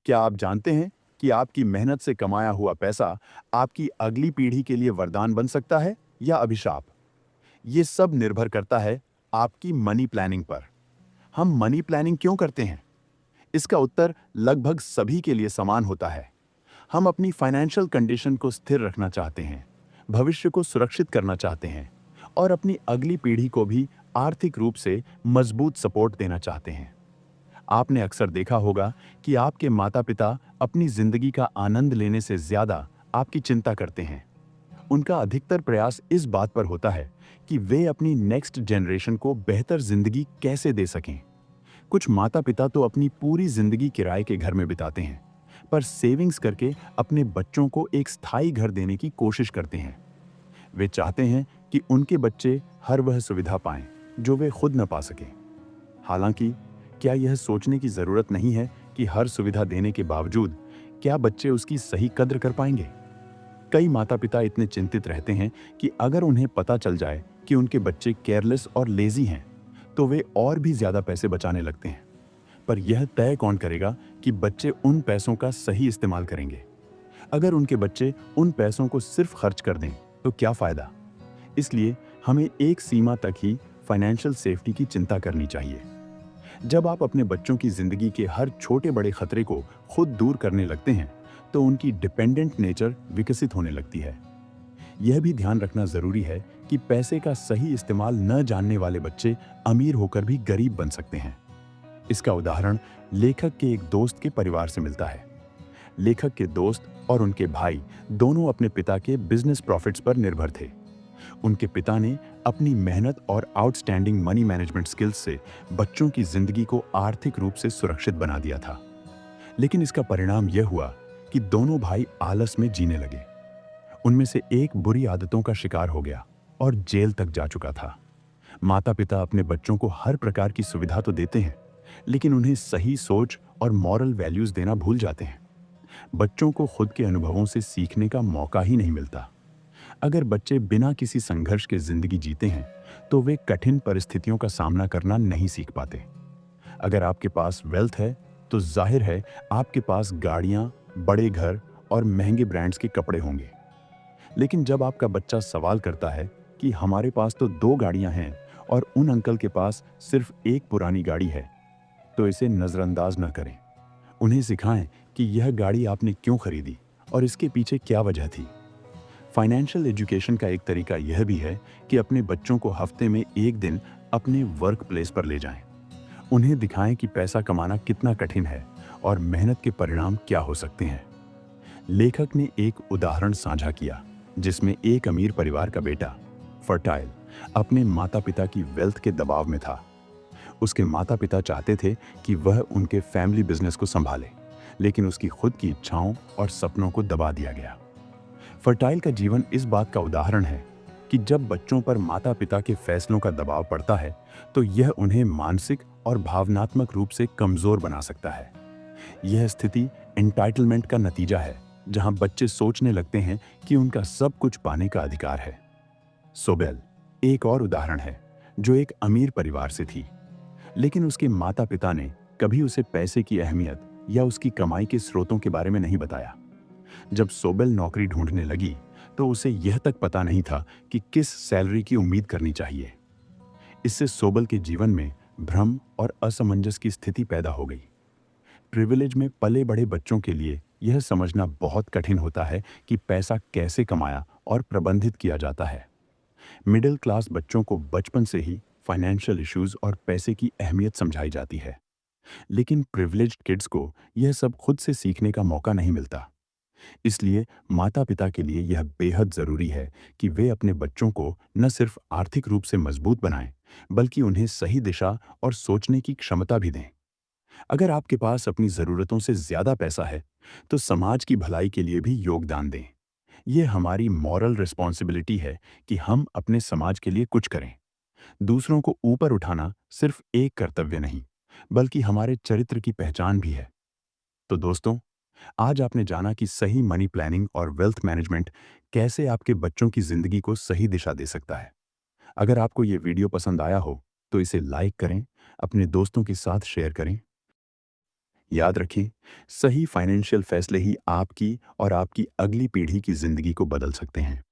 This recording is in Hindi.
क्या आप जानते हैं कि आपकी मेहनत से कमाया हुआ पैसा आपकी अगली पीढ़ी के लिए वरदान बन सकता है या अभिशाप? ये सब निर्भर करता है आपकी मनी प्लानिंग पर। हम मनी प्लानिंग क्यों करते हैं? इसका उत्तर लगभग सभी के लिए समान होता है। हम अपनी फाइनेंशियल कंडीशन को स्थिर रखना चाहते हैं, भविष्य को सुरक्षित करना चाहते हैं और अपनी अगली पीढ़ी को भी आर्थिक रूप से मजबूत सपोर्ट देना चाहते हैं। आपने अक्सर देखा होगा कि आपके माता-पिता अपनी जिंदगी का आनंद लेने से ज्यादा आपकी चिंता करते हैं। उनका अधिकतर प्रयास इस बात पर होता है कि वे अपनी नेक्स्ट जनरेशन को बेहतर जिंदगी कैसे दे सकें। कुछ माता-पिता तो अपनी पूरी जिंदगी किराए के घर में बिताते हैं, पर सेविंग्स करके अपने बच्चों को एक स्थायी घर देने की कोशिश करते हैं। वे चाहते हैं कि उनके बच्चे हर वह सुविधा पाएं जो वे खुद न पा सकें। हालांकि क्या यह सोचने की जरूरत नहीं है कि हर सुविधा देने के बावजूद क्या बच्चे उसकी सही कद्र कर पाएंगे? कई माता-पिता इतने चिंतित रहते हैं कि अगर उन्हें पता चल जाए कि उनके बच्चे केयरलेस और लेजी हैं, तो वे और भी ज्यादा पैसे बचाने लगते हैं। पर यह तय कौन करेगा कि बच्चे उन पैसों का सही इस्तेमाल करेंगे? अगर उनके बच्चे उन पैसों को सिर्फ खर्च कर दें, तो क्या फायदा? इसलिए हमें एक सीमा तक ही फाइनेंशियल सेफ्टी की चिंता करनी चाहिए। जब आप अपने बच्चों की जिंदगी के हर छोटे बड़े खतरे को खुद दूर करने लगते हैं, तो उनकी डिपेंडेंट नेचर विकसित होने लगती है। यह भी ध्यान रखना जरूरी है कि पैसे का सही इस्तेमाल न जानने वाले बच्चे अमीर होकर भी गरीब बन सकते हैं। इसका उदाहरण लेखक के एक दोस्त के परिवार से मिलता है। लेखक के दोस्त और उनके भाई दोनों अपने पिता के बिजनेस प्रॉफिट्स पर निर्भर थे। उनके पिता ने अपनी मेहनत और आउटस्टैंडिंग मनी मैनेजमेंट स्किल्स से बच्चों की जिंदगी को आर्थिक रूप से सुरक्षित बना दिया था। लेकिन इसका परिणाम यह हुआ कि दोनों भाई आलस में जीने लगे। उनमें से एक बुरी आदतों का शिकार हो गया और जेल तक जा चुका था। माता-पिता अपने बच्चों को हर प्रकार की सुविधा तो देते हैं, लेकिन उन्हें सही सोच और मॉरल वैल्यूज देना भूल जाते हैं। बच्चों को खुद के अनुभवों से सीखने का मौका ही नहीं मिलता। अगर बच्चे बिना किसी संघर्ष के जिंदगी जीते हैं, तो वे कठिन परिस्थितियों का सामना करना नहीं सीख पाते। अगर आपके पास वेल्थ है, तो जाहिर है आपके पास गाड़ियां, बड़े घर और महंगे ब्रांड्स के कपड़े होंगे। लेकिन जब आपका बच्चा सवाल करता है कि हमारे पास तो 2 गाड़ियां हैं और उन अंकल के पास सिर्फ एक पुरानी गाड़ी है, तो इसे नजरअंदाज न करें। उन्हें सिखाएं कि यह गाड़ी आपने क्यों खरीदी और इसके पीछे क्या वजह थी। फाइनेंशियल एजुकेशन का एक तरीका यह भी है कि अपने बच्चों को हफ्ते में एक दिन अपने वर्क प्लेस पर ले जाएं। उन्हें दिखाएं कि पैसा कमाना कितना कठिन है और मेहनत के परिणाम क्या हो सकते हैं। लेखक ने एक उदाहरण साझा किया जिसमें एक अमीर परिवार का बेटा फर्टाइल अपने माता-पिता की वेल्थ के दबाव में था। उसके माता-पिता चाहते थे कि वह उनके फैमिली बिजनेस को संभाले, लेकिन उसकी खुद की इच्छाओं और सपनों को दबा दिया गया। फर्टाइल का जीवन इस बात का उदाहरण है कि जब बच्चों पर माता-पिता के फैसलों का दबाव पड़ता है, तो यह उन्हें मानसिक और भावनात्मक रूप से कमजोर बना सकता है। यह स्थिति एंटाइटलमेंट का नतीजा है, जहां बच्चे सोचने लगते हैं कि उनका सब कुछ पाने का अधिकार है। सोबेल एक और उदाहरण है, जो एक अमीर परिवार से थी, लेकिन उसके माता-पिता ने कभी उसे पैसे की अहमियत या उसकी कमाई के स्रोतों के बारे में नहीं बताया। जब सोबेल नौकरी ढूंढने लगी, तो उसे यह तक पता नहीं था कि किस सैलरी की उम्मीद करनी चाहिए। इससे सोबेल के जीवन में भ्रम और असमंजस की स्थिति पैदा हो गई। प्रिविलेज में पले बड़े बच्चों के लिए यह समझना बहुत कठिन होता है कि पैसा कैसे कमाया और प्रबंधित किया जाता है। मिडिल क्लास बच्चों को बचपन से ही फाइनेंशियल इश्यूज और पैसे की अहमियत समझाई जाती है, लेकिन प्रिविलेज्ड किड्स को यह सब खुद से सीखने का मौका नहीं मिलता। इसलिए माता-पिता के लिए यह बेहद जरूरी है कि वे अपने बच्चों को न सिर्फ आर्थिक रूप से मजबूत बनाएं, बल्कि उन्हें सही दिशा और सोचने की क्षमता भी दें। अगर आपके पास अपनी जरूरतों से ज्यादा पैसा है, तो समाज की भलाई के लिए भी योगदान दें। यह हमारी मॉरल रिस्पॉन्सिबिलिटी है कि हम अपने समाज के लिए कुछ करें। दूसरों को ऊपर उठाना सिर्फ एक कर्तव्य नहीं, बल्कि हमारे चरित्र की पहचान भी है। तो दोस्तों, आज आपने जाना कि सही मनी प्लानिंग और वेल्थ मैनेजमेंट कैसे आपके बच्चों की जिंदगी को सही दिशा दे सकता है। अगर आपको ये वीडियो पसंद आया हो, तो इसे लाइक करें, अपने दोस्तों के साथ शेयर करें। याद रखें, सही फाइनेंशियल फैसले ही आपकी और आपकी अगली पीढ़ी की जिंदगी को बदल सकते हैं।